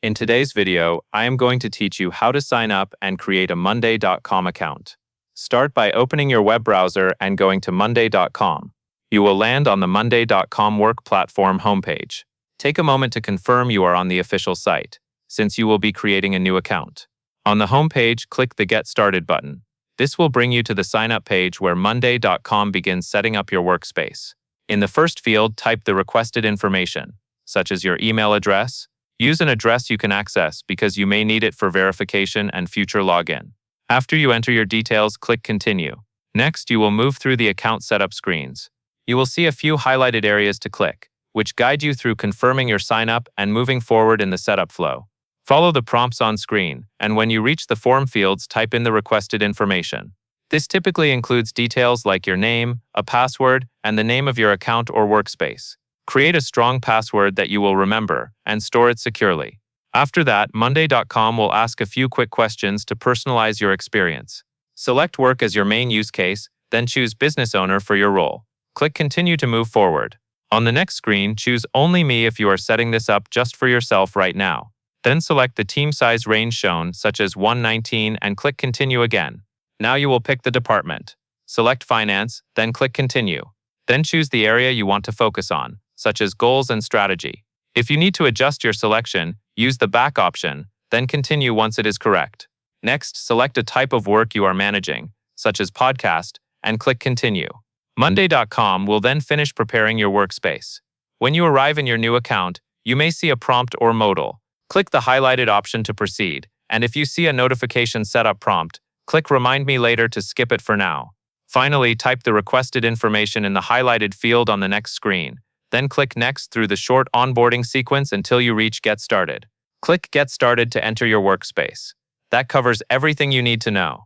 In today's video, I am going to teach you how to sign up and create a monday.com account. Start by opening your web browser and going to monday.com. You will land on the monday.com work platform homepage. Take a moment to confirm you are on the official site, since you will be creating a new account. On the homepage, click the Get Started button. This will bring you to the sign up page where monday.com begins setting up your workspace. In the first field, type the requested information, such as your email address. Use an address you can access because you may need it for verification and future login. After you enter your details, click Continue. Next, you will move through the account setup screens. You will see a few highlighted areas to click, which guide you through confirming your sign up and moving forward in the setup flow. Follow the prompts on screen, and when you reach the form fields, type in the requested information. This typically includes details like your name, a password, and the name of your account or workspace. Create a strong password that you will remember and store it securely. After that, monday.com will ask a few quick questions to personalize your experience. Select work as your main use case, then choose business owner for your role. Click Continue to move forward. On the next screen, choose Only Me if you are setting this up just for yourself right now. Then select the team size range shown, such as 119, and click Continue again. Now you will pick the department. Select Finance, then click Continue. Then choose the area you want to focus on, such as goals and strategy. If you need to adjust your selection, use the back option, then continue once it is correct. Next, select a type of work you are managing, such as podcast, and click Continue. Monday.com will then finish preparing your workspace. When you arrive in your new account, you may see a prompt or modal. Click the highlighted option to proceed, and if you see a notification setup prompt, click Remind Me Later to skip it for now. Finally, type the requested information in the highlighted field on the next screen. Then click Next through the short onboarding sequence until you reach Get Started. Click Get Started to enter your workspace. That covers everything you need to know.